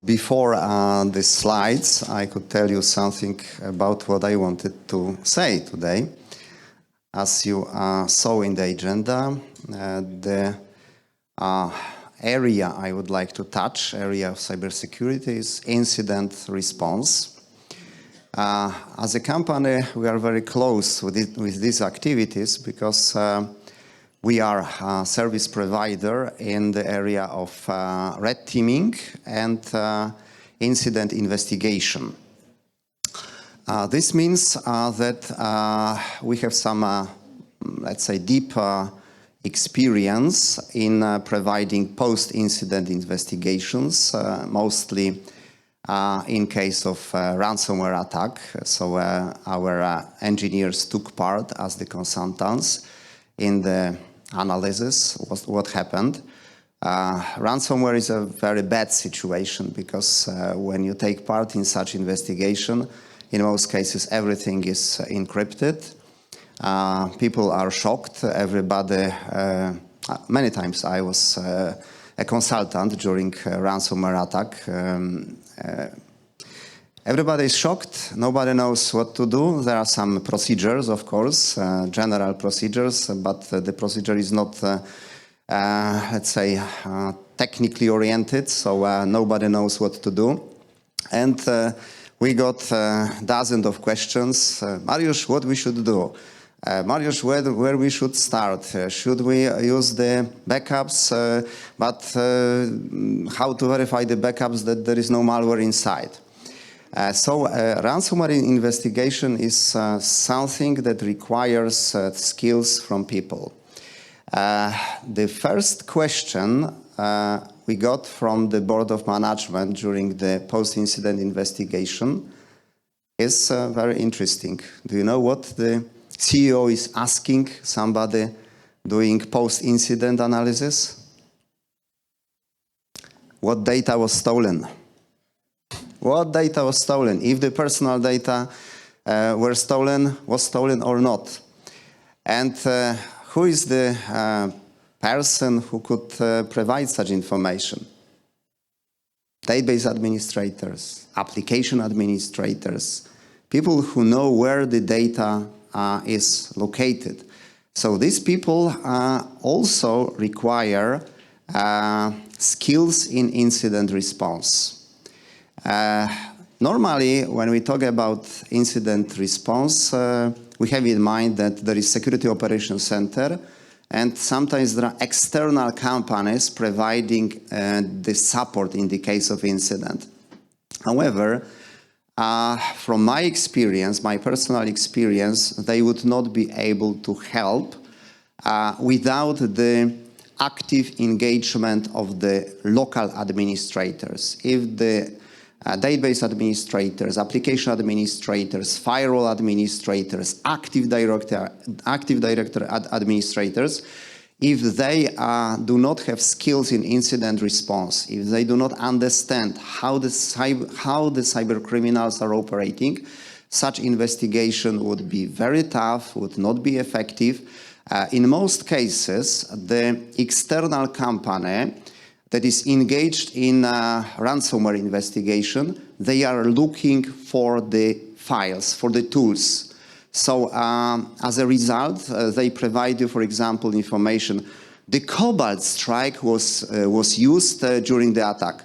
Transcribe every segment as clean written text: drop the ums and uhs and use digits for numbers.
Before the slides, I could tell you something about what I wanted to say today. As you saw in the agenda, the area I would like to touch, area of cybersecurity, is incident response. As a company, we are very close with these activities because we are a service provider in the area of red teaming and incident investigation. This means that we have some, let's say, deep experience in providing post-incident investigations, mostly in case of ransomware attack. So our engineers took part as the consultants in the analysis of what happened. Ransomware is a very bad situation because when you take part in such investigation, in most cases everything is encrypted. People are shocked. Everybody, many times I was a consultant during a ransomware attack. Everybody is shocked. Nobody knows what to do. There are some procedures, of course, general procedures, but the procedure is not, let's say, technically oriented, so nobody knows what to do. And we got dozens of questions. Mariusz, what we should do? Mariusz, where we should start? Should we use the backups? But how to verify the backups that there is no malware inside? So ransomware investigation is something that requires skills from people. The first question we got from the board of management during the post-incident investigation is very interesting. Do you know what the CEO is asking somebody doing post-incident analysis? What data was stolen? What data was stolen? If the personal data was stolen or not? And who is the person who could provide such information? Database administrators, application administrators, people who know where the data is located. So these people also require skills in incident response. Normally, when we talk about incident response, we have in mind that there is Security Operations Center, and sometimes there are external companies providing the support in the case of incident. However, from my experience, my personal experience, they would not be able to help without the active engagement of the local administrators. If the database administrators, application administrators, firewall administrators, active director administrators, if they do not have skills in incident response, if they do not understand how the cyber criminals are operating, such investigation would be very tough, would not be effective. In most cases, the external company that is engaged in ransomware investigation, they are looking for the files, for the tools. So as a result, they provide you, for example, information. The Cobalt strike was used during the attack.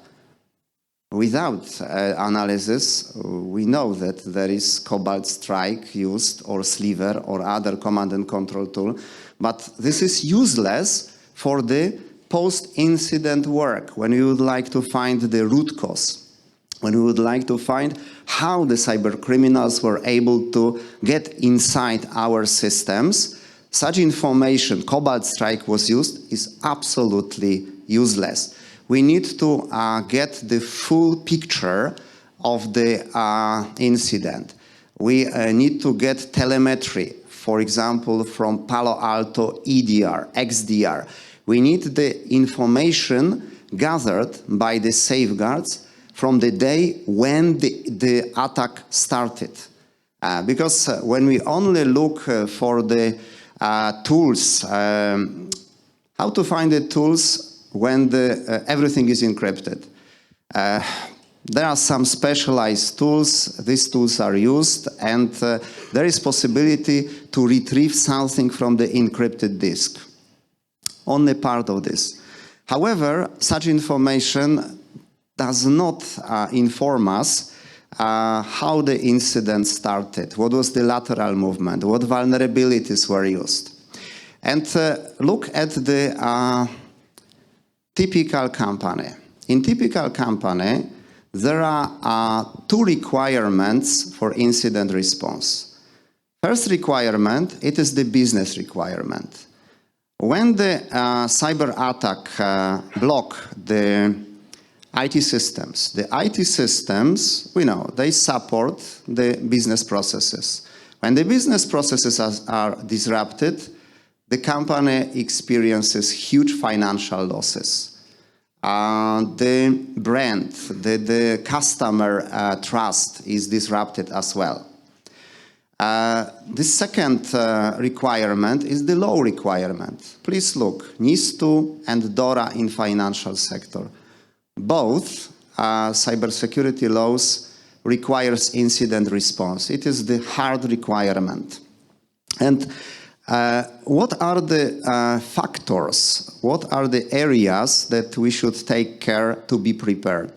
Without analysis, we know that there is Cobalt strike used, or Sliver, or other command and control tool, but this is useless for the post-incident work, when we would like to find the root cause, when we would like to find how the cyber criminals were able to get inside our systems. Such information, Cobalt strike was used, is absolutely useless. We need to get the full picture of the incident. We need to get telemetry, for example, from Palo Alto EDR, XDR. We need the information gathered by the safeguards from the day when the attack started. Because when we only look for the tools, how to find the tools when everything is encrypted? There are some specialized tools. These tools are used, and there is possibility to retrieve something from the encrypted disk. Only part of this. However, such information does not inform us how the incident started, what was the lateral movement, what vulnerabilities were used. And look at the typical company. In typical company, there are two requirements for incident response. First requirement, it is the business requirement. When the cyber attack block the IT systems, we know, they support the business processes. When the business processes are disrupted, the company experiences huge financial losses. The brand, the customer trust is disrupted as well. The second requirement is the law requirement. Please look, NIS2 and DORA in financial sector. Both cybersecurity laws requires incident response. It is the hard requirement. And what are the factors? What are the areas that we should take care to be prepared?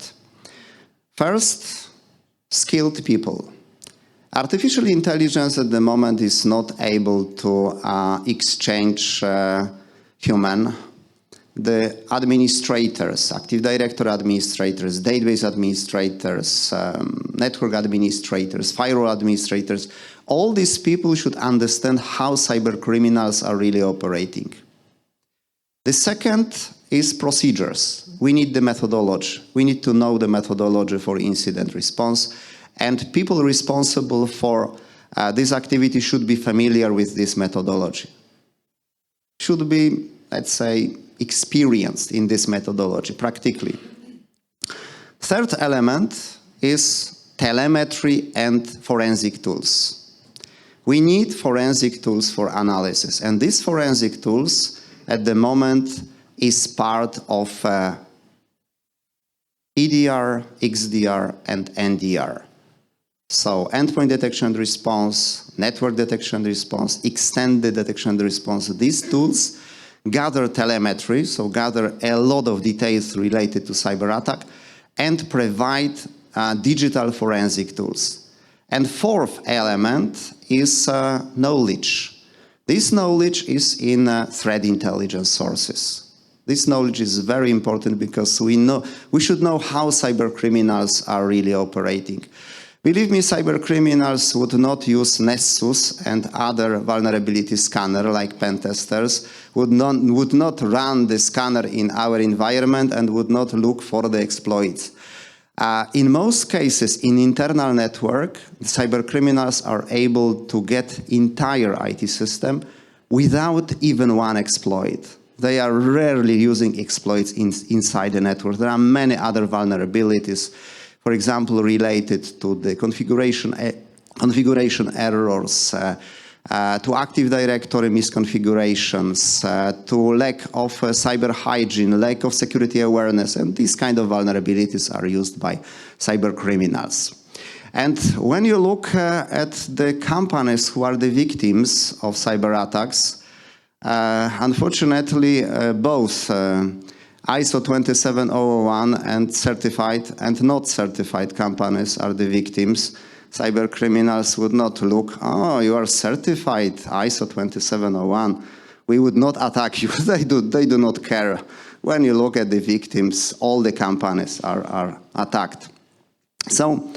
First, skilled people. Artificial intelligence at the moment is not able to exchange human. The administrators, Active Directory administrators, database administrators, network administrators, firewall administrators, all these people should understand how cyber criminals are really operating. The second is procedures. We need the methodology. We need to know the methodology for incident response, and people responsible for this activity should be familiar with this methodology. Should be, let's say, experienced in this methodology practically. Third element is telemetry and forensic tools. We need forensic tools for analysis, and these forensic tools at the moment is part of EDR, XDR, and NDR. So endpoint detection and response, network detection and response, extended detection and response. These tools gather telemetry, so gather a lot of details related to cyber attack, and provide digital forensic tools. And fourth element is knowledge. This knowledge is in threat intelligence sources. This knowledge is very important because we should know how cyber criminals are really operating. Believe me, cyber criminals would not use Nessus and other vulnerability scanner like pen testers, would not run the scanner in our environment and would not look for the exploits. In most cases, in internal network, cyber criminals are able to get entire IT system without even one exploit. They are rarely using exploits inside the network. There are many other vulnerabilities, for example, related to the configuration errors, to Active Directory misconfigurations, to lack of cyber hygiene, lack of security awareness, and these kind of vulnerabilities are used by cyber criminals. And when you look at the companies who are the victims of cyber attacks, unfortunately, both ISO 27001 and certified and not certified companies are the victims. Cyber criminals would not look, oh, you are certified ISO 27001. We would not attack you. They do not care. When you look at the victims, all the companies are attacked. So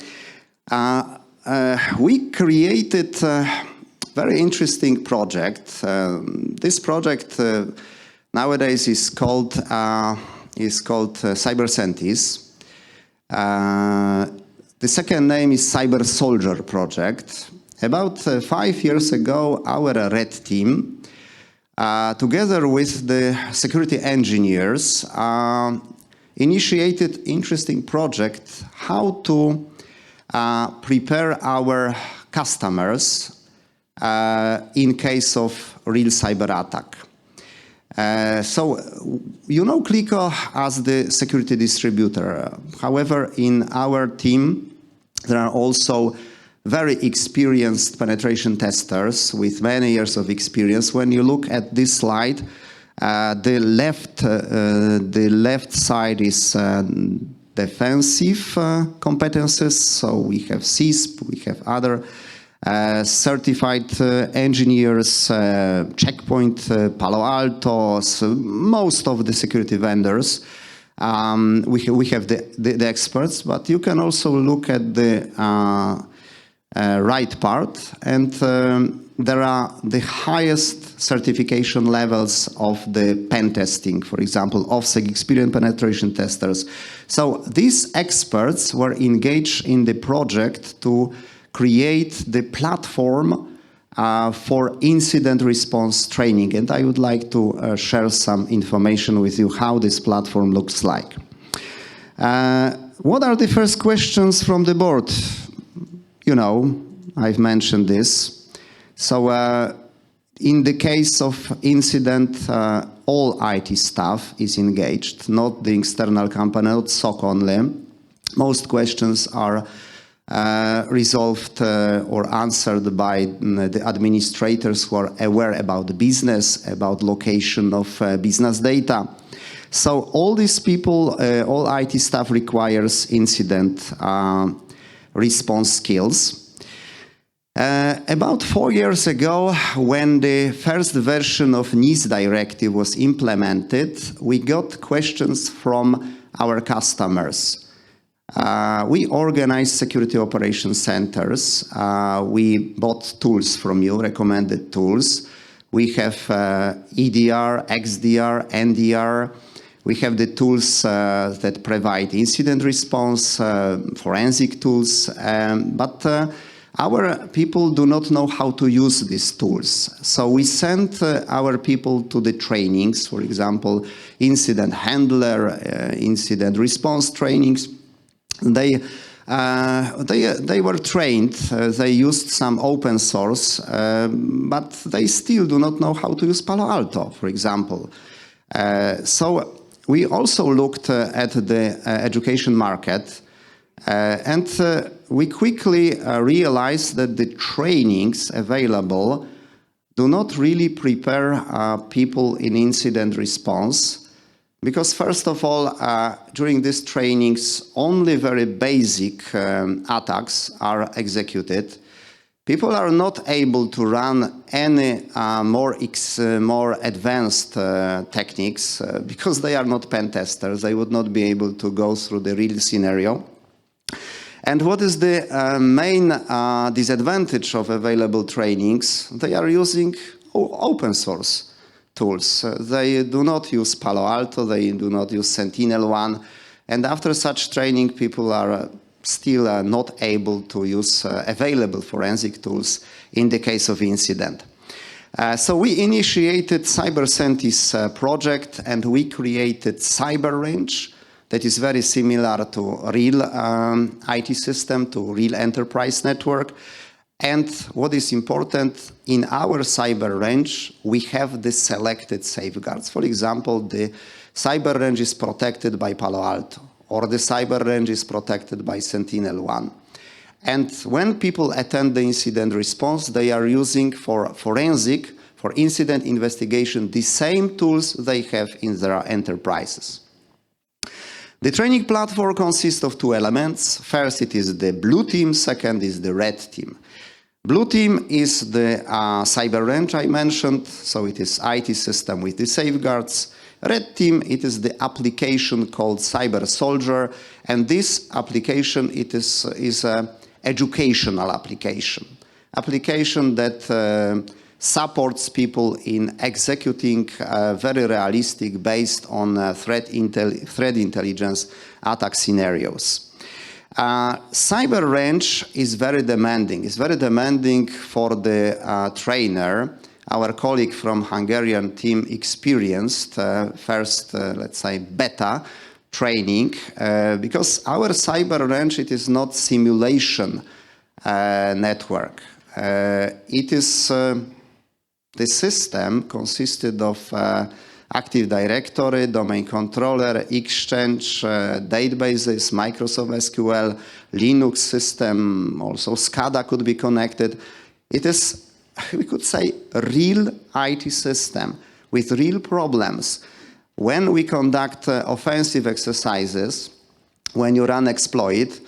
we created a very interesting project. This project nowadays is called Cyber Sentis. The second name is Cyber Soldier Project. About 5 years ago, our red team, together with the security engineers, initiated interesting project how to prepare our customers in case of real cyber attack. So you know Clico as the security distributor. However, in our team, there are also very experienced penetration testers with many years of experience. When you look at this slide, the left side is defensive competences. So we have CISP, we have other certified engineers, Checkpoint, Palo Alto, so most of the security vendors. We have the experts, but you can also look at the right part, and there are the highest certification levels of the pen testing, for example, OFSEC experienced penetration testers. So these experts were engaged in the project to create the platform for incident response training. And I would like to share some information with you how this platform looks like. What are the first questions from the board? You know, I've mentioned this. So in the case of incident, all IT staff is engaged, not the external company, not SOC only. Most questions are resolved or answered by the administrators who are aware about the business, about location of business data. So all these people, all IT staff requires incident response skills. About 4 years ago, when the first version of NIS directive was implemented, we got questions from our customers. We organized security operations centers. We bought tools from you, recommended tools. We have EDR, XDR, NDR. We have the tools that provide incident response, forensic tools, but our people do not know how to use these tools. So we sent our people to the trainings, for example, incident handler, incident response trainings. They were trained, they used some open source, but they still do not know how to use Palo Alto, for example. So we also looked at the education market, and we quickly realized that the trainings available do not really prepare people in incident response. Because first of all, during these trainings, only very basic attacks are executed. People are not able to run any more advanced techniques because they are not pen testers. They would not be able to go through the real scenario. And what is the main disadvantage of available trainings? They are using open source tools. They do not use Palo Alto, they do not use Sentinel-1, and after such training people are still not able to use available forensic tools in the case of incident. So we initiated CyberSentis project, and we created Cyber Range that is very similar to real IT system, to real enterprise network. And what is important, in our cyber range, we have the selected safeguards. For example, the cyber range is protected by Palo Alto, or the cyber range is protected by Sentinel-1. And when people attend the incident response, they are using for forensic, for incident investigation, the same tools they have in their enterprises. The training platform consists of two elements. First, it is the blue team. Second is the red team. Blue team is the cyber range I mentioned, so it is IT system with the safeguards. Red team, it is the application called Cyber Soldier, and this application, it is an educational application. Application that supports people in executing very realistic, based on threat intelligence attack scenarios. Cyber range is very demanding. It's very demanding for the trainer. Our colleague from Hungarian team experienced first, let's say, beta training, because our cyber range, it is not simulation network. It is the system consisted of Active Directory, domain controller, Exchange, databases, Microsoft SQL, Linux system, also SCADA could be connected. It is, we could say, a real IT system with real problems. When we conduct offensive exercises, when you run exploit,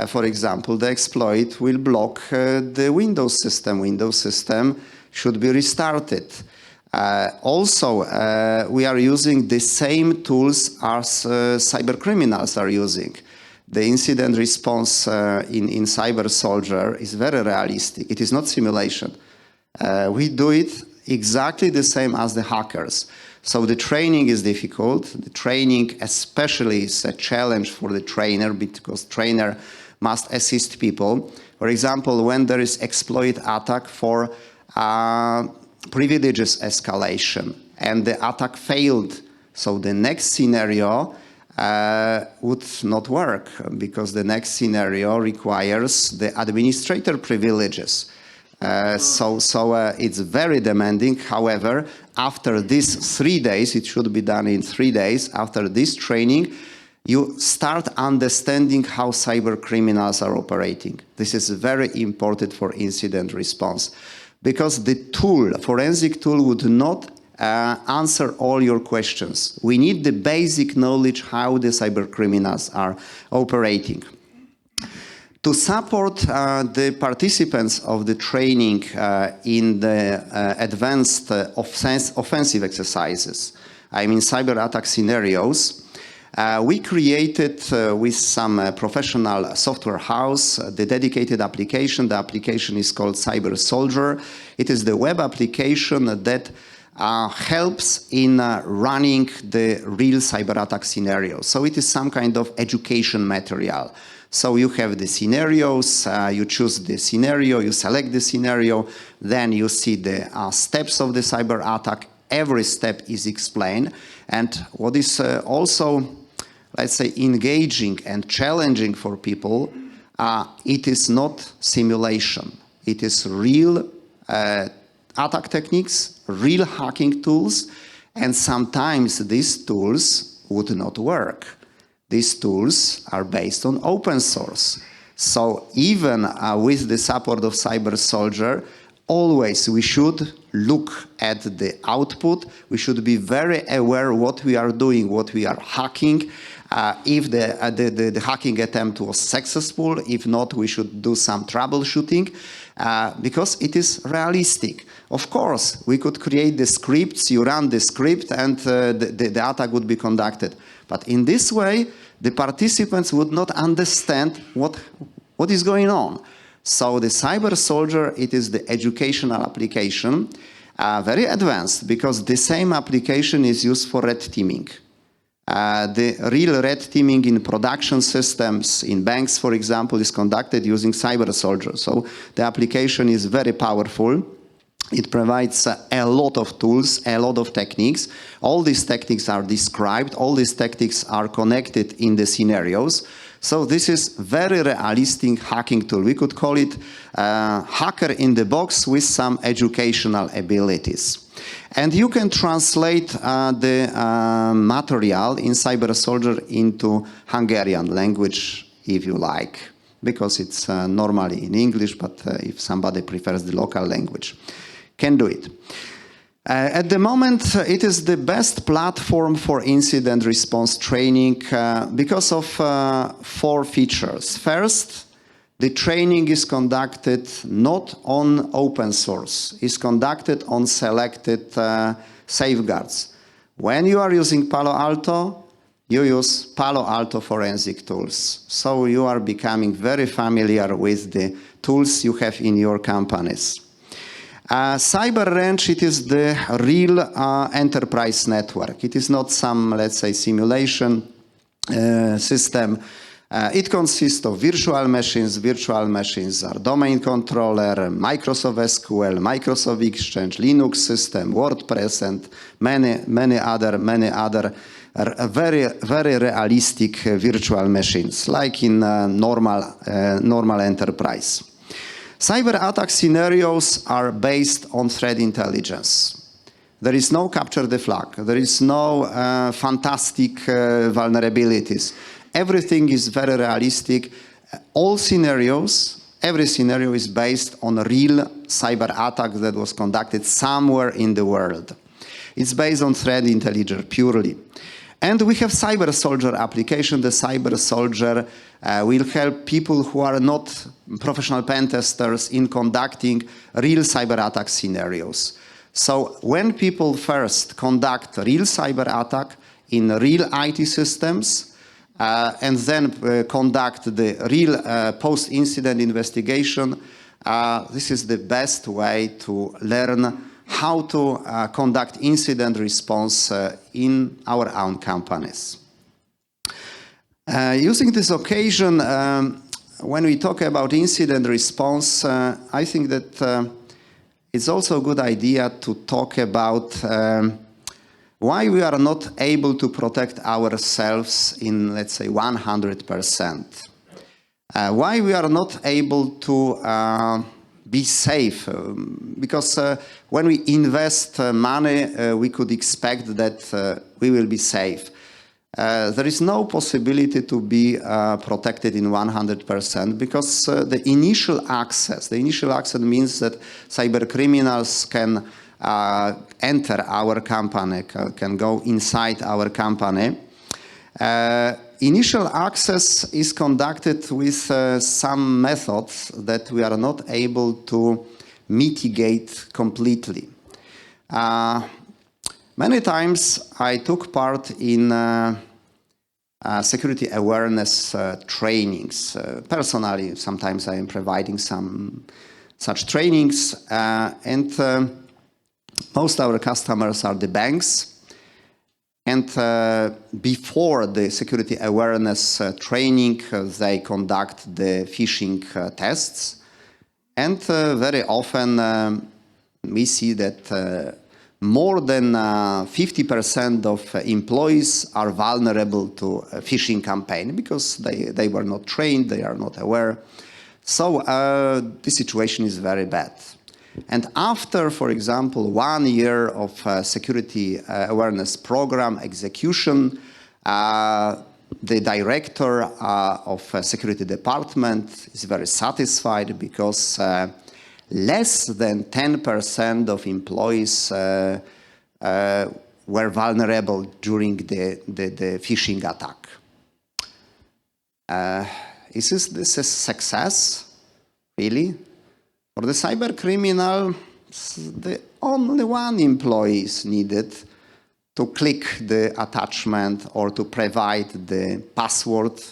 for example, the exploit will block the Windows system. Windows system should be restarted. Also, we are using the same tools as cyber criminals are using. The incident response in Cyber Soldier is very realistic. It is not simulation. We do it exactly the same as the hackers. So the training is difficult. The training especially is a challenge for the trainer because trainer must assist people. For example, when there is exploit attack for privileges escalation and the attack failed, so the next scenario would not work because the next scenario requires the administrator privileges. So it's very demanding. However, after these 3 days, it should be done in 3 days, after this training, you start understanding how cyber criminals are operating. This is very important for incident response because the tool, forensic tool, would not answer all your questions. We need the basic knowledge how the cyber criminals are operating. To support the participants of the training in the advanced offensive exercises, I mean cyber attack scenarios, we created with some professional software house the dedicated application. The application is called Cyber Soldier. It is the web application that helps in running the real cyber attack scenario. So it is some kind of education material. So you have the scenarios, you choose the scenario, you select the scenario, then you see the steps of the cyber attack. Every step is explained. And what is also, let's say, engaging and challenging for people, it is not simulation. It is real attack techniques, real hacking tools, and sometimes these tools would not work. These tools are based on open source. So even with the support of Cyber Soldier, always we should look at the output. We should be very aware what we are doing, what we are hacking. If the hacking attempt was successful, if not, we should do some troubleshooting because it is realistic. Of course, we could create the scripts, you run the script, and the attack would be conducted. But in this way, the participants would not understand what is going on. So the Cyber Soldier, it is the educational application, very advanced, because the same application is used for red teaming. The real red teaming in production systems, in banks, for example, is conducted using Cyber Soldier. So the application is very powerful. It provides a lot of tools, a lot of techniques. All these techniques are described. All these techniques are connected in the scenarios. So this is very realistic hacking tool. We could call it hacker in the box with some educational abilities. And you can translate the material in Cyber Soldier into Hungarian language if you like, because it's normally in English, but if somebody prefers the local language, can do it. At the moment, it is the best platform for incident response training because of 4 features. First, the training is conducted not on open source. It's conducted on selected safeguards. When you are using Palo Alto, you use Palo Alto forensic tools. So you are becoming very familiar with the tools you have in your companies. CyberRange, it is the real enterprise network. It is not some, let's say, simulation system. It consists of virtual machines. Virtual machines are domain controller, Microsoft SQL, Microsoft Exchange, Linux system, WordPress, and many other very realistic virtual machines, like in normal enterprise. Cyber attack scenarios are based on threat intelligence. There is no capture the flag. There is no fantastic vulnerabilities. Everything is very realistic. All scenarios, every scenario is based on a real cyber attack that was conducted somewhere in the world. It's based on threat intelligence purely. And we have Cyber Soldier application. The Cyber Soldier will help people who are not professional pen testers in conducting real cyber attack scenarios. So when people first conduct real cyber attack in real IT systems and then conduct the real post-incident investigation, this is the best way to learn how to conduct incident response in our own companies. Using this occasion, when we talk about incident response, I think that it's also a good idea to talk about why we are not able to protect ourselves in, let's say, 100%. Why we are not able to be safe, because when we invest money, we could expect that we will be safe. There is no possibility to be protected in 100% because the initial access means that cyber criminals can enter our company, can go inside our company. Initial access is conducted with some methods that we are not able to mitigate completely. Many times I took part in security awareness trainings. Personally, sometimes I am providing some such trainings, and most of our customers are the banks. And before the security awareness training, they conduct the phishing tests. And very often we see that more than 50% of employees are vulnerable to a phishing campaign because they were not trained, they are not aware. So the situation is very bad. And after, for example, 1 year of security awareness program execution, the director of security department is very satisfied because less than 10% of employees were vulnerable during the phishing attack. Is this a success, really? For the cyber criminal, the only one employee is needed to click the attachment or to provide the password.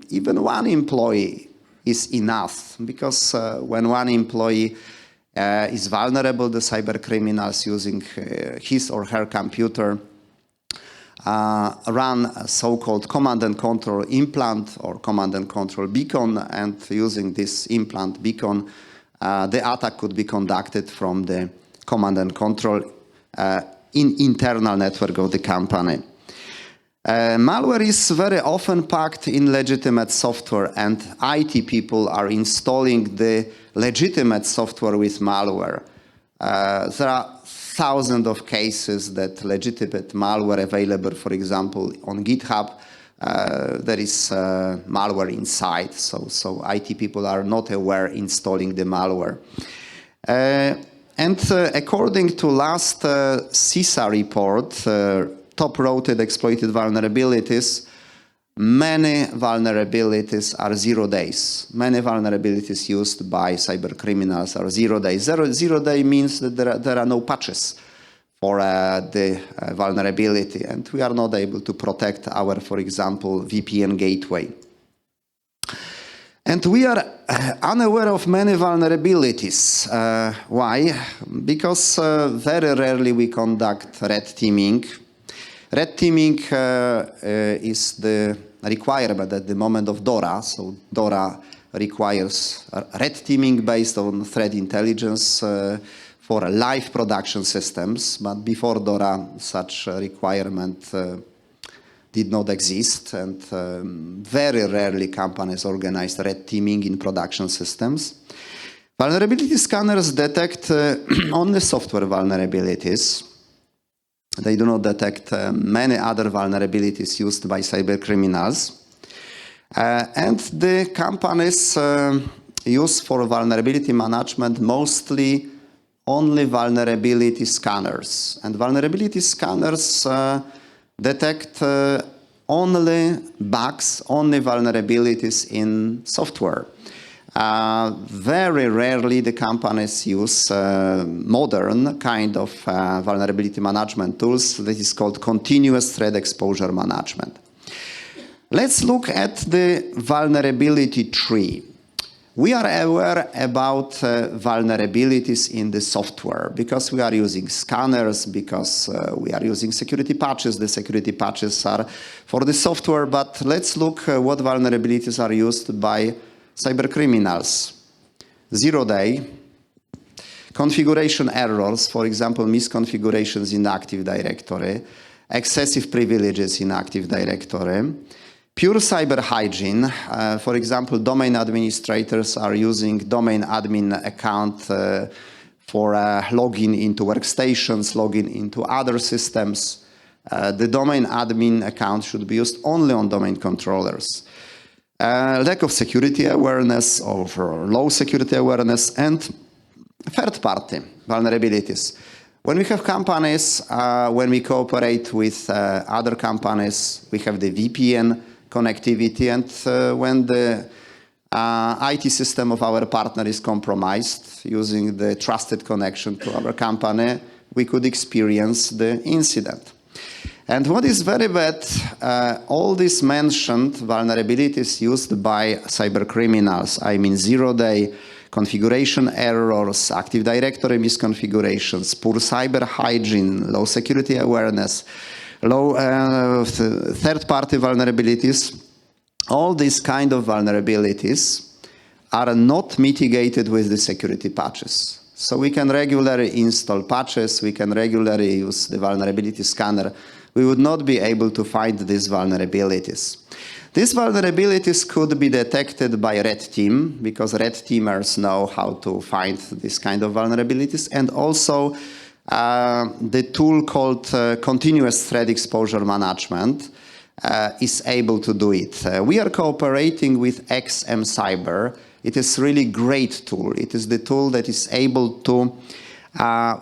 Even one employee is enough because when one employee is vulnerable to cyber criminals using his or her computer, run a so-called command and control implant or command and control beacon, and using this implant beacon, the attack could be conducted from the command and control in internal network of the company. Malware is very often packed in legitimate software, and IT people are installing the legitimate software with malware. There are thousands of cases that legitimate malware available, for example, on GitHub. There is malware inside, so IT people are not aware installing the malware. And according to last CISA report, top-rated exploited vulnerabilities, many vulnerabilities are 0 days. Many vulnerabilities used by cyber criminals are 0 days. Zero day means that there are no patches for the vulnerability, and we are not able to protect our, for example, VPN gateway. And we are unaware of many vulnerabilities. Why? Because very rarely we conduct red teaming. Red teaming is the requirement at the moment of DORA. So DORA requires red teaming based on threat intelligence for live production systems. But before DORA, such requirement did not exist. And very rarely companies organized red teaming in production systems. Vulnerability scanners detect only software vulnerabilities. They do not detect many other vulnerabilities used by cybercriminals. And the companies use for vulnerability management mostly only vulnerability scanners. And vulnerability scanners detect only bugs, only vulnerabilities in software. Very rarely the companies use modern kind of vulnerability management tools that is called continuous threat exposure management. Let's look at the vulnerability tree. We are aware about vulnerabilities in the software because we are using scanners, because we are using security patches. The security patches are for the software, but let's look what vulnerabilities are used by cybercriminals. 0-day, configuration errors, for example, misconfigurations in the Active Directory, excessive privileges in Active Directory, pure cyber hygiene, for example, domain administrators are using domain admin account for login into workstations, login into other systems. The domain admin account should be used only on domain controllers. Lack of security awareness or low security awareness, and third-party vulnerabilities. When we have companies, when we cooperate with other companies, we have the VPN connectivity, and when the IT system of our partner is compromised using the trusted connection to our company, we could experience the incident. And what is very bad, all these mentioned vulnerabilities used by cybercriminals, I mean 0-day configuration errors, Active Directory misconfigurations, poor cyber hygiene, low security awareness, low third-party vulnerabilities, all these kind of vulnerabilities are not mitigated with the security patches. So we can regularly install patches, we can regularly use the vulnerability scanner. We would not be able to find these vulnerabilities. These vulnerabilities could be detected by red team, because red teamers know how to find this kind of vulnerabilities, and also the tool called continuous threat exposure management is able to do it. We are cooperating with XM Cyber. It is really great tool. It is the tool that is able to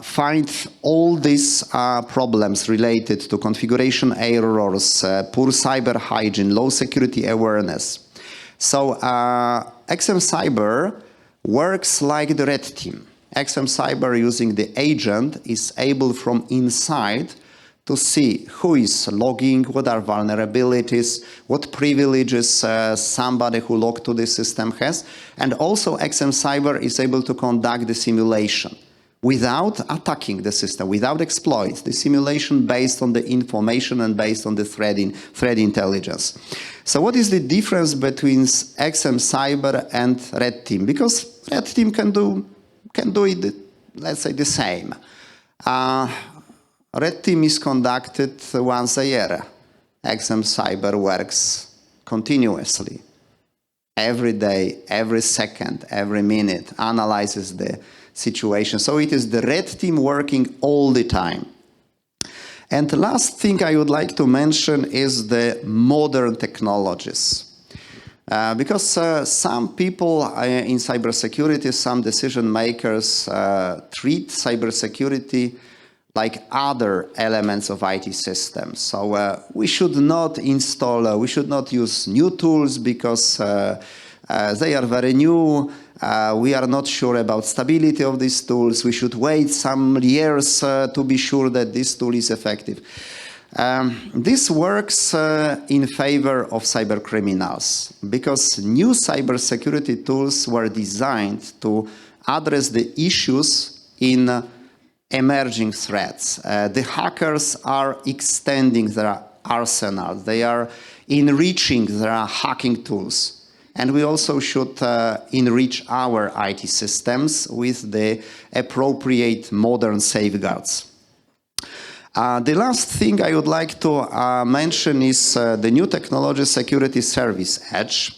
find all these problems related to configuration errors, poor cyber hygiene, low security awareness. So XM Cyber works like the red team. XM Cyber, using the agent, is able from inside to see who is logging, what are vulnerabilities, what privileges somebody who logged to the system has, and also XM Cyber is able to conduct the simulation without attacking the system, without exploits, the simulation based on the information and based on the threat intelligence. So what is the difference between XM Cyber and Red Team? Because Red Team can do it, let's say, the same. Red Team is conducted once a year. XM Cyber works continuously. Every day, every second, every minute, analyzes the situation. So it is the red team working all the time. And the last thing I would like to mention is the modern technologies. Because some people in cybersecurity, some decision makers treat cybersecurity like other elements of IT systems. So we should not install, we should not use new tools because they are very new. We are not sure about stability of these tools. We should wait some years to be sure that this tool is effective. This works in favor of cybercriminals because new cybersecurity tools were designed to address the issues in emerging threats. The hackers are extending their arsenal. They are enriching their hacking tools. And we also should enrich our IT systems with the appropriate modern safeguards. The last thing I would like to mention is the new technology security service edge.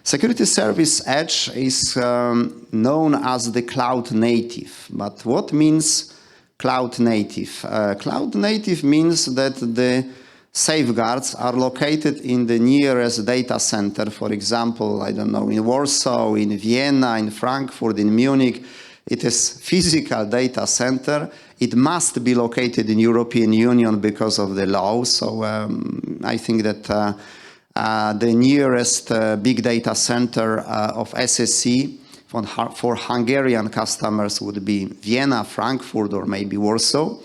Security Service Edge is known as the cloud native. But what means cloud native? Cloud native means that the safeguards are located in the nearest data center. For example, I don't know, in Warsaw, in Vienna, in Frankfurt, in Munich. It is physical data center. It must be located in European Union because of the law. So I think that the nearest big data center of SSC for Hungarian customers would be Vienna, Frankfurt, or maybe Warsaw.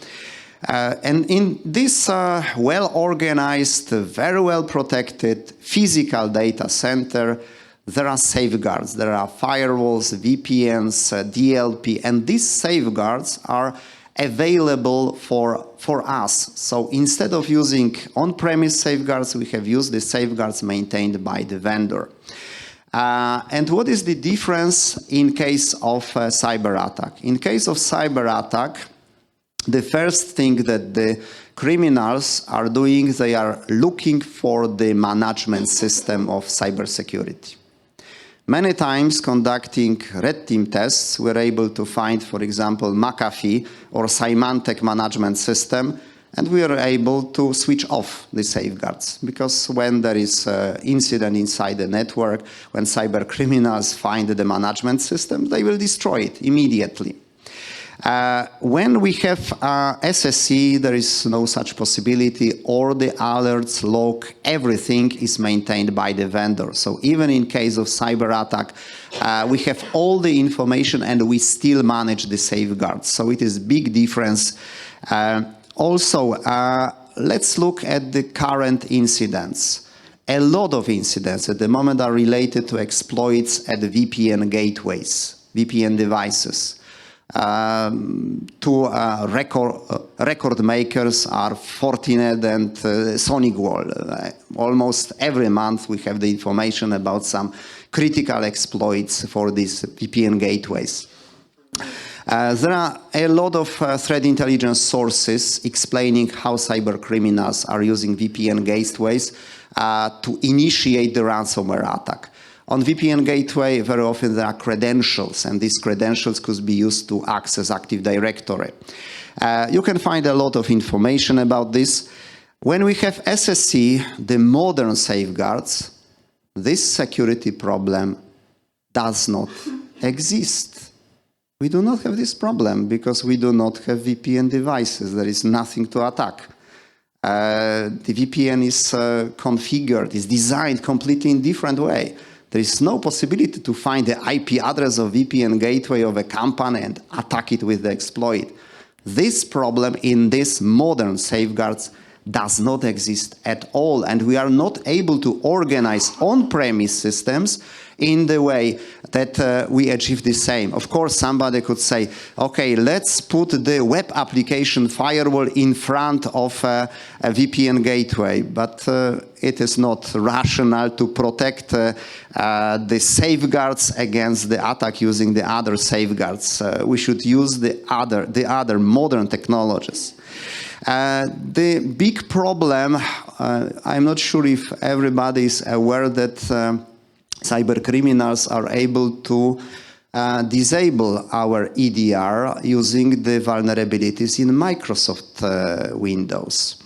And in this well-organized, very well-protected physical data center, there are safeguards. There are firewalls, VPNs, DLP, and these safeguards are available for us. So instead of using on-premise safeguards, we have used the safeguards maintained by the vendor. And what is the difference in case of cyber attack? In case of cyber attack, the first thing that the criminals are doing, they are looking for the management system of cybersecurity. Many times conducting red team tests, we're able to find, for example, McAfee or Symantec management system, and we are able to switch off the safeguards. Because when there is an incident inside the network, when cyber criminals find the management system, they will destroy it immediately. When we have SSC, there is no such possibility, or the alerts, log, everything is maintained by the vendor. So even in case of cyber attack, we have all the information and we still manage the safeguards. So it is big difference. Also, let's look at the current incidents. A lot of incidents at the moment are related to exploits at the VPN gateways, VPN devices. Two record makers are Fortinet and SonicWall. Almost every month we have the information about some critical exploits for these VPN gateways. There are a lot of threat intelligence sources explaining how cyber criminals are using VPN gateways to initiate the ransomware attack. On VPN gateway, very often there are credentials, and these credentials could be used to access Active Directory. You can find a lot of information about this. When we have SSC, the modern safeguards, this security problem does not exist. We do not have this problem because we do not have VPN devices. There is nothing to attack. The VPN is configured, is designed completely in a different way. There is no possibility to find the IP address of VPN gateway of a company and attack it with the exploit. This problem in these modern safeguards does not exist at all, and we are not able to organize on-premise systems in the way that we achieve the same. Of course, somebody could say, okay, let's put the web application firewall in front of a VPN gateway, but it is not rational to protect the safeguards against the attack using the other safeguards. We should use the other modern technologies. The big problem, I'm not sure if everybody is aware that cyber criminals are able to disable our EDR using the vulnerabilities in Microsoft Windows.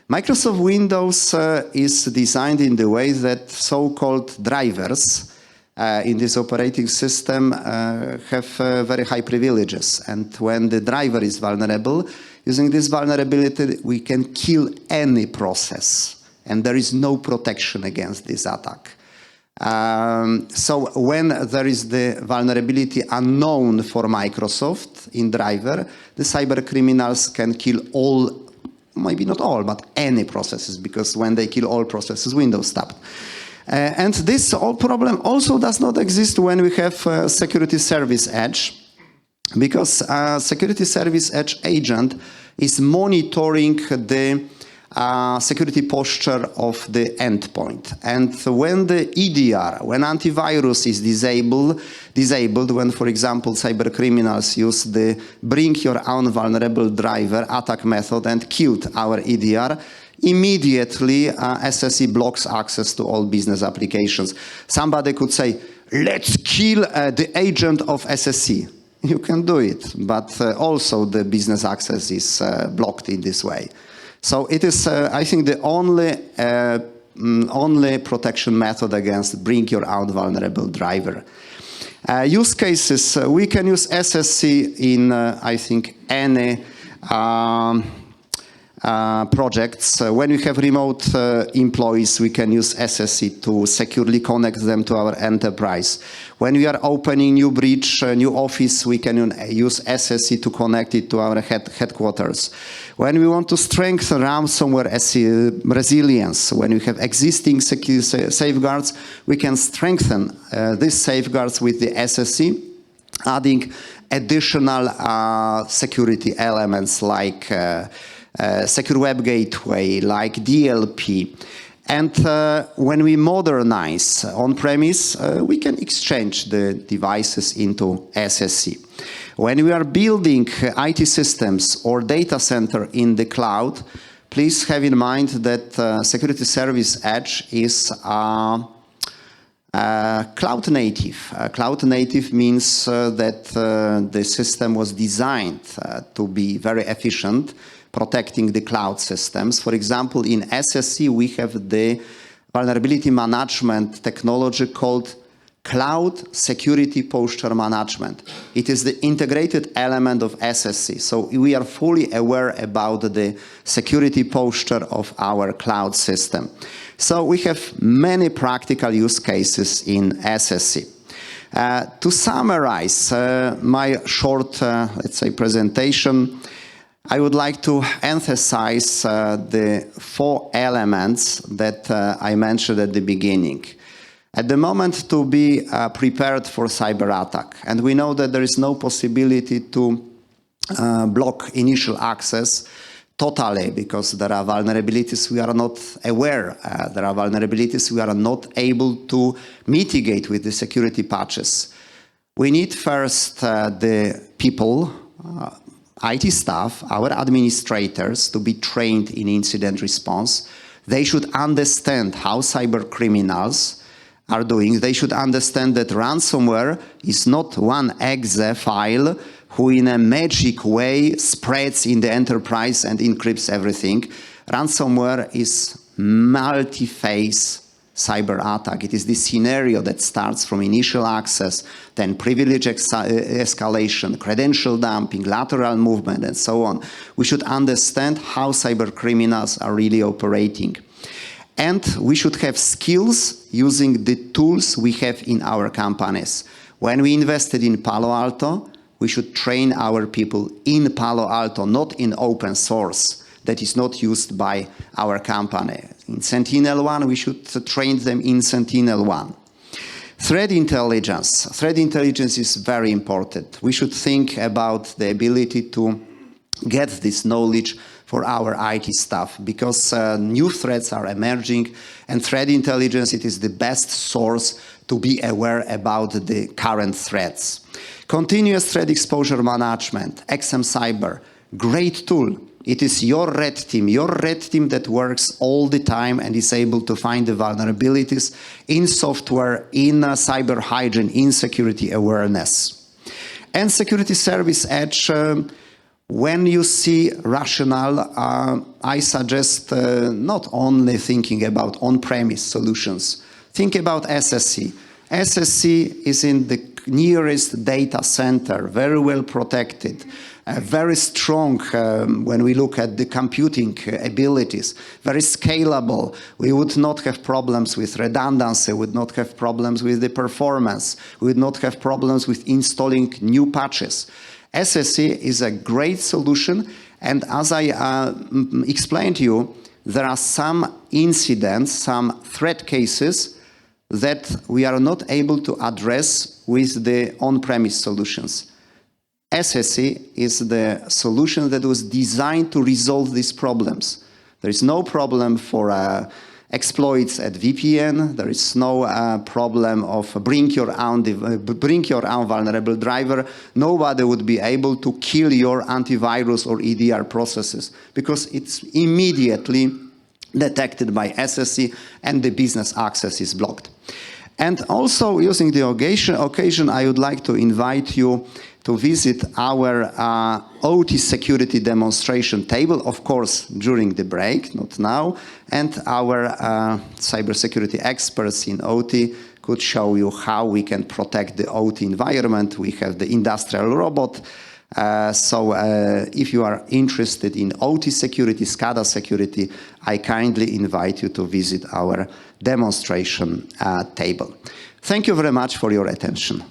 Microsoft Windows is designed in the way that so-called drivers in this operating system have very high privileges. And when the driver is vulnerable, using this vulnerability, we can kill any process. And there is no protection against this attack. So when there is the vulnerability unknown for Microsoft in driver, the cyber criminals can kill all, maybe not all, but any processes, because when they kill all processes, Windows stopped. And this whole problem also does not exist when we have Security Service Edge, because Security Service Edge agent is monitoring the security posture of the endpoint. And when the EDR, when antivirus is disabled, when, for example, cyber criminals use the bring your own vulnerable driver attack method and killed our EDR, immediately SSE blocks access to all business applications. Somebody could say, let's kill the agent of SSE. You can do it, but also the business access is blocked in this way. So it is, I think, the only protection method against bring your own vulnerable driver. Use cases, we can use SSE in, I think, any projects. When we have remote employees, we can use SSE to securely connect them to our enterprise. When we are opening new breach, new office, we can use SSE to connect it to our headquarters. When we want to strengthen ransomware resilience, when we have existing safeguards, we can strengthen these safeguards with the SSE, adding additional security elements like secure web gateway, like DLP. And when we modernize on-premise, we can exchange the devices into SSE. When we are building IT systems or data center in the cloud, please have in mind that Security Service Edge is cloud native. Cloud native means that the system was designed to be very efficient, protecting the cloud systems. For example, in SSE, we have the vulnerability management technology called Cloud Security Posture Management. It is the integrated element of SSE. So we are fully aware about the security posture of our cloud system. So we have many practical use cases in SSE. To summarize my short, let's say, presentation, I would like to emphasize the 4 elements that I mentioned at the beginning. At the moment, to be prepared for cyber attack, and we know that there is no possibility to block initial access totally because there are vulnerabilities we are not aware. There are vulnerabilities we are not able to mitigate with the security patches. We need first the people, IT staff, our administrators, to be trained in incident response. They should understand how cyber criminals are doing. They should understand that ransomware is not one exe file who in a magic way spreads in the enterprise and encrypts everything. Ransomware is multi-phase cyber attack. It is the scenario that starts from initial access, then privilege escalation, credential dumping, lateral movement, and so on. We should understand how cyber criminals are really operating. And we should have skills using the tools we have in our companies. When we invested in Palo Alto, we should train our people in Palo Alto, not in open source that is not used by our company. In Sentinel-1, we should train them in Sentinel-1. Threat intelligence. Threat intelligence is very important. We should think about the ability to get this knowledge for our IT staff because new threats are emerging, and threat intelligence, it is the best source to be aware about the current threats. Continuous threat exposure management, XM Cyber, great tool. It is your red team that works all the time and is able to find the vulnerabilities in software, in cyber hygiene, in security awareness. And Security Service Edge, when you see rationale, I suggest not only thinking about on-premise solutions. Think about SSE. SSE is in the nearest data center, very well protected, very strong when we look at the computing abilities, very scalable. We would not have problems with redundancy, we would not have problems with the performance, we would not have problems with installing new patches. SSE is a great solution, and as I explained to you, there are some incidents, some threat cases that we are not able to address with the on-premise solutions. SSE is the solution that was designed to resolve these problems. There is no problem for exploits at VPN. There is no problem of bring your own vulnerable driver. Nobody would be able to kill your antivirus or EDR processes because it's immediately detected by SSE and the business access is blocked. And also, using the occasion, I would like to invite you to visit our OT security demonstration table, of course, during the break, not now, and our cybersecurity experts in OT could show you how we can protect the OT environment. We have the industrial robot. So if you are interested in OT security, SCADA security, I kindly invite you to visit our demonstration table. Thank you very much for your attention.